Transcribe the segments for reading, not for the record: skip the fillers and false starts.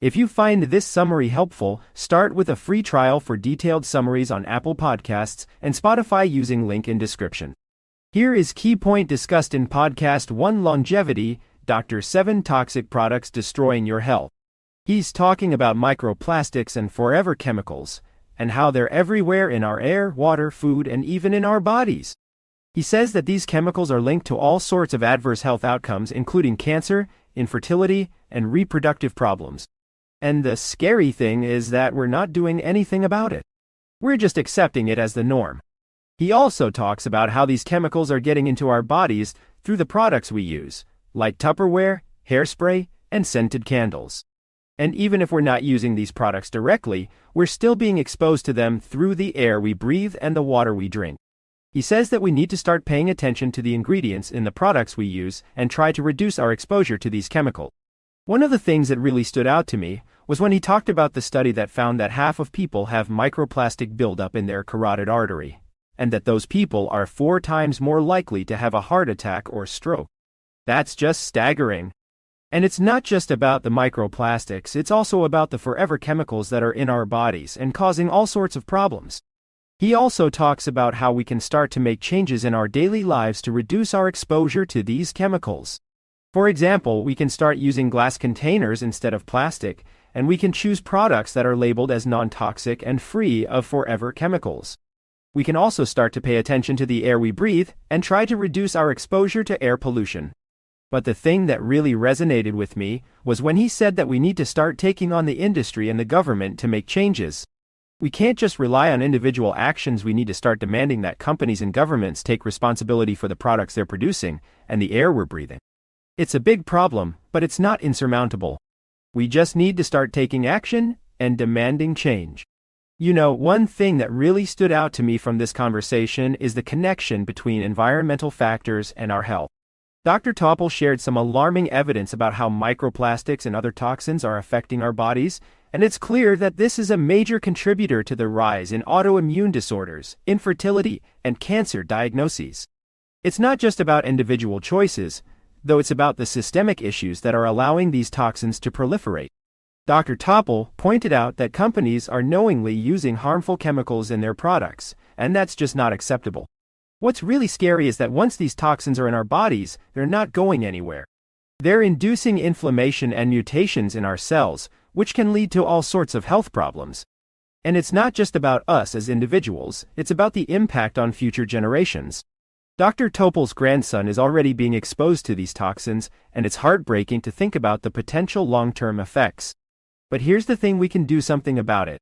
If you find this summary helpful, start with a free trial for detailed summaries on Apple Podcasts and Spotify using link in description. Here is key point discussed in Podcast 1 Longevity, Dr. 7 Toxic Products Destroying Your Health. He's talking about microplastics and forever chemicals, and how they're everywhere in our air, water, food, and even in our bodies. He says that these chemicals are linked to all sorts of adverse health outcomes, including cancer, infertility, and reproductive problems. And the scary thing is that we're not doing anything about it. We're just accepting it as the norm. He also talks about how these chemicals are getting into our bodies through the products we use, like Tupperware, hairspray, and scented candles. And even if we're not using these products directly, we're still being exposed to them through the air we breathe and the water we drink. He says that we need to start paying attention to the ingredients in the products we use and try to reduce our exposure to these chemicals. One of the things that really stood out to me was when he talked about the study that found that half of people have microplastic buildup in their carotid artery, and that those people are 4 times more likely to have a heart attack or stroke. That's just staggering. And it's not just about the microplastics, it's also about the forever chemicals that are in our bodies and causing all sorts of problems. He also talks about how we can start to make changes in our daily lives to reduce our exposure to these chemicals. For example, we can start using glass containers instead of plastic, and we can choose products that are labeled as non-toxic and free of forever chemicals. We can also start to pay attention to the air we breathe and try to reduce our exposure to air pollution. But the thing that really resonated with me was when he said that we need to start taking on the industry and the government to make changes. We can't just rely on individual actions. We need to start demanding that companies and governments take responsibility for the products they're producing and the air we're breathing. It's a big problem, but it's not insurmountable. We just need to start taking action and demanding change. You know, one thing that really stood out to me from this conversation is the connection between environmental factors and our health. Dr. Topol shared some alarming evidence about how microplastics and other toxins are affecting our bodies, and it's clear that this is a major contributor to the rise in autoimmune disorders, infertility, and cancer diagnoses. It's not just about individual choices, though it's about the systemic issues that are allowing these toxins to proliferate. Dr. Topol pointed out that companies are knowingly using harmful chemicals in their products, and that's just not acceptable. What's really scary is that once these toxins are in our bodies, they're not going anywhere. They're inducing inflammation and mutations in our cells, which can lead to all sorts of health problems. And it's not just about us as individuals, it's about the impact on future generations. Dr. Topol's grandson is already being exposed to these toxins, and it's heartbreaking to think about the potential long-term effects. But here's the thing: we can do something about it.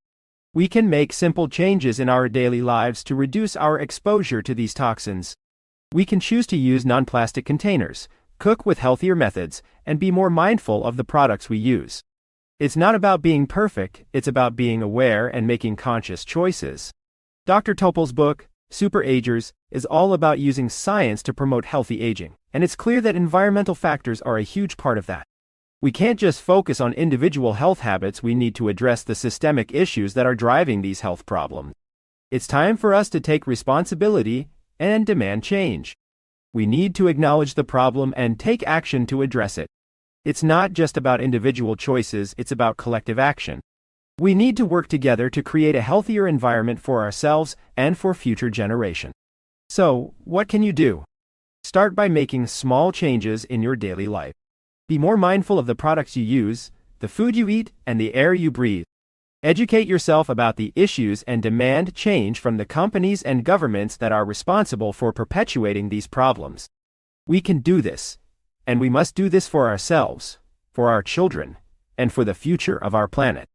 We can make simple changes in our daily lives to reduce our exposure to these toxins. We can choose to use non-plastic containers, cook with healthier methods, and be more mindful of the products we use. It's not about being perfect, it's about being aware and making conscious choices. Dr. Topol's book, Super Agers, is all about using science to promote healthy aging, and it's clear that environmental factors are a huge part of that. We can't just focus on individual health habits, we need to address the systemic issues that are driving these health problems. It's time for us to take responsibility and demand change. We need to acknowledge the problem and take action to address it. It's not just about individual choices, it's about collective action. We need to work together to create a healthier environment for ourselves and for future generations. So, what can you do? Start by making small changes in your daily life. Be more mindful of the products you use, the food you eat, and the air you breathe. Educate yourself about the issues and demand change from the companies and governments that are responsible for perpetuating these problems. We can do this, and we must do this for ourselves, for our children, and for the future of our planet.